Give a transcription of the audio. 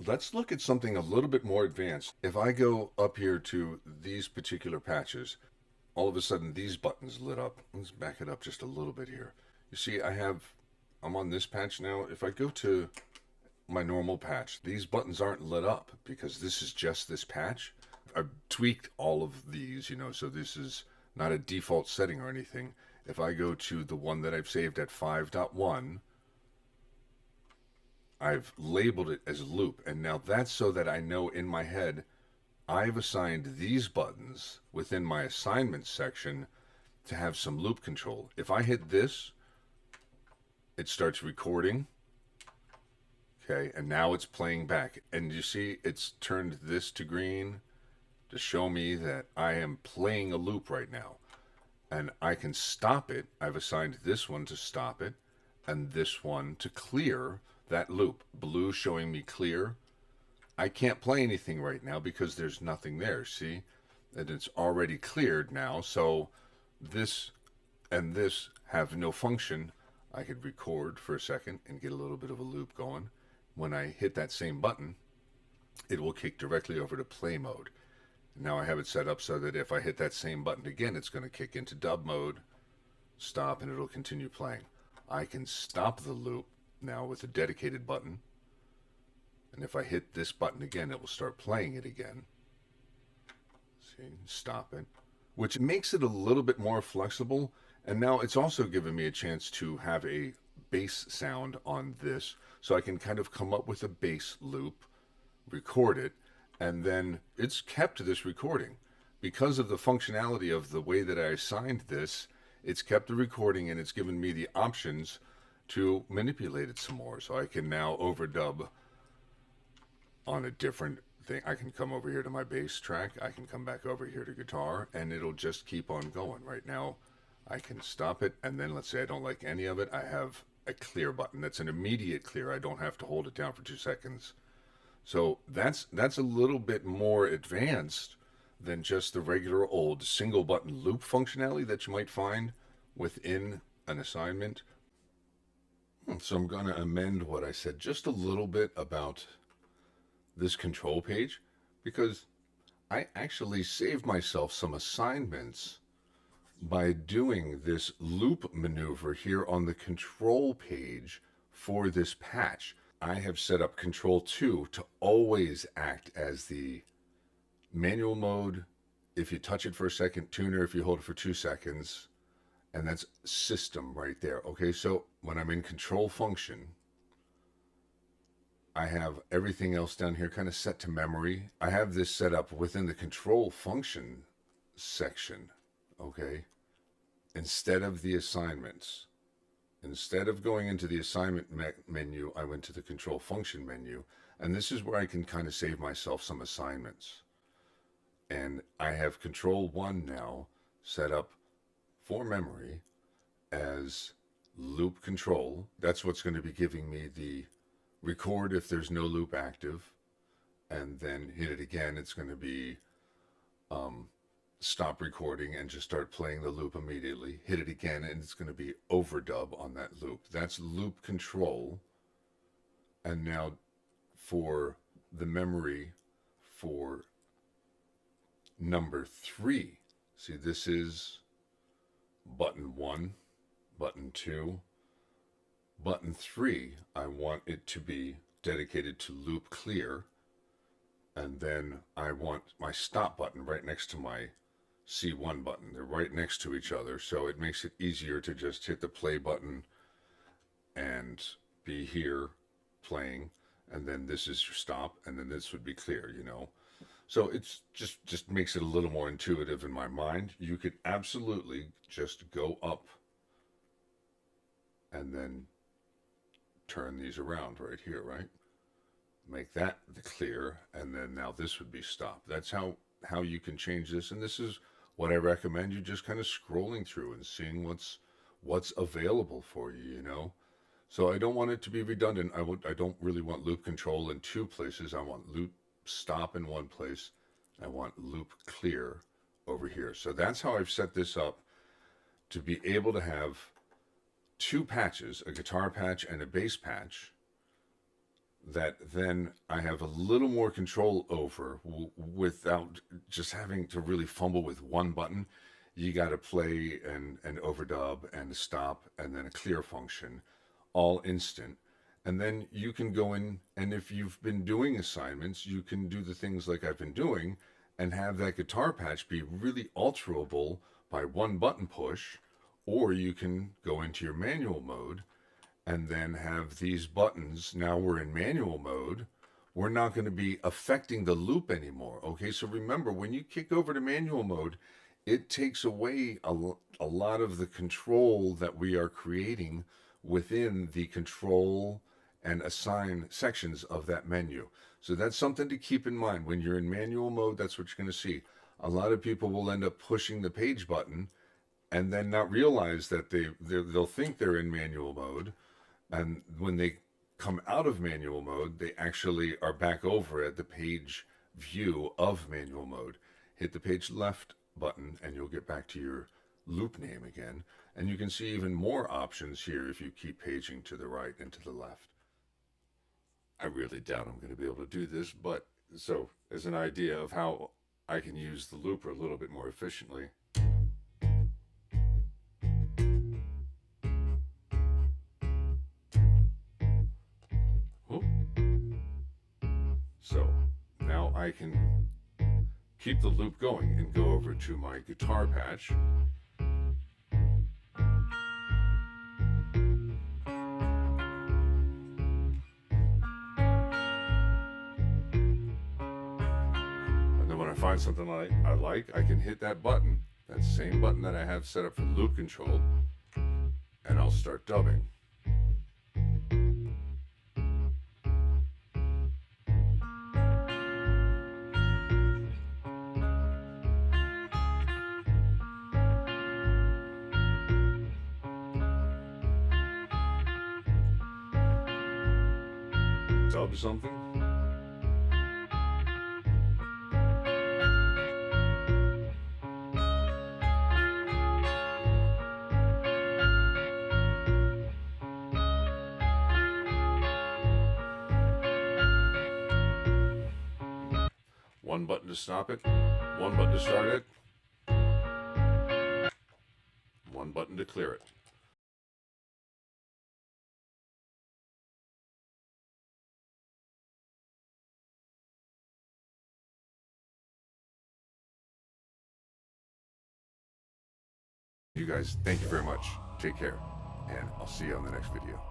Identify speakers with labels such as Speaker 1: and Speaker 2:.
Speaker 1: let's look at something a little bit more advanced. If I go up here to these particular patches, all of a sudden these buttons lit up. Let's back it up just a little bit here. You see, I'm on this patch now. If I go to my normal patch, these buttons aren't lit up because this is just this patch. I've tweaked all of these, so this is not a default setting or anything. If I go to the one that I've saved at 5.1, I've labeled it as loop, and now that's so that I know in my head I've assigned these buttons within my assignments section to have some loop control. If I hit this, it starts recording. Okay, and now it's playing back. And you see it's turned this to green to show me that I am playing a loop right now. And I can stop it. I've assigned this one to stop it and this one to clear that loop. Blue showing me clear. I can't play anything right now because there's nothing there, see? And it's already cleared now, so this and this have no function. I could record for a second and get a little bit of a loop going. When I hit that same button, it will kick directly over to play mode. Now I have it set up so that if I hit that same button again, it's going to kick into dub mode, stop, and it'll continue playing. I can stop the loop now with a dedicated button, and if I hit this button again, it will start playing it again. See, stop it, which makes it a little bit more flexible. And now it's also given me a chance to have a bass sound on this, so I can kind of come up with a bass loop, record it, and then it's kept this recording. Because of the functionality of the way that I assigned this, it's kept the recording and it's given me the options to manipulate it some more. So I can now overdub on a different thing. I can come over here to my bass track, I can come back over here to guitar, and it'll just keep on going. Right now I can stop it, and then let's say I don't like any of it, I have a clear button. That's an immediate clear. I don't have to hold it down for 2 seconds. So that's a little bit more advanced than just the regular old single button loop functionality that you might find within an assignment. So I'm going to amend what I said just a little bit about this control page, because I actually saved myself some assignments by doing this loop maneuver here on the control page for this patch. I have set up Control 2 to always act as the manual mode if you touch it for a second, tuner if you hold it for 2 seconds, and that's system right there. Okay, so when I'm in control function, I have everything else down here kind of set to memory. I have this set up within the control function section, okay, instead of the assignments. Instead of going into the assignment menu, I went to the control function menu, and this is where I can kind of save myself some assignments. And I have Control 1 now set up for memory as loop control. That's what's going to be giving me the record if there's no loop active, and then hit it again. It's going to be stop recording and just start playing the loop immediately. Hit it again and it's going to be overdub on that loop. That's loop control. And now for the memory for number 3, see, this is button 1, button 2, button 3. I want it to be dedicated to loop clear, and then I want my stop button right next to my C1 button. They're right next to each other, so it makes it easier to just hit the play button and be here playing, and then this is your stop, and then this would be clear, So it's just makes it a little more intuitive in my mind. You could absolutely just go up and then turn these around right here, right? Make that the clear, and then now this would be stop. That's how you can change this, and this is what I recommend you just kind of scrolling through and seeing what's available for you, So I don't want it to be redundant. I don't really want loop control in 2 places. I want loop stop in 1 place. I want loop clear over here. So that's how I've set this up to be able to have 2 patches, a guitar patch and a bass patch, that then I have a little more control over without just having to really fumble with one button. You got to play an overdub and a stop and then a clear function, all instant. And then you can go in, and if you've been doing assignments, you can do the things like I've been doing and have that guitar patch be really alterable by one button push, or you can go into your manual mode and then have these buttons. Now we're in manual mode. We're not going to be affecting the loop anymore. Okay, so remember, when you kick over to manual mode, it takes away a lot of the control that we are creating within the control and assign sections of that menu. So that's something to keep in mind. When you're in manual mode, that's what you're going to see. A lot of people will end up pushing the page button and then not realize that they'll think they're in manual mode, and when they come out of manual mode, they actually are back over at the page view of manual mode. Hit the page left button and you'll get back to your loop name again. And you can see even more options here if you keep paging to the right and to the left. I really doubt I'm going to be able to do this, but so as an idea of how I can use the looper a little bit more efficiently. So now I can keep the loop going and go over to my guitar patch. And then when I find something I like, I can hit that button, that same button that I have set up for loop control, and I'll start dubbing. Dub something. One button to stop it, one button to start it, one button to clear it. You guys, thank you very much. Take care, and I'll see you on the next video.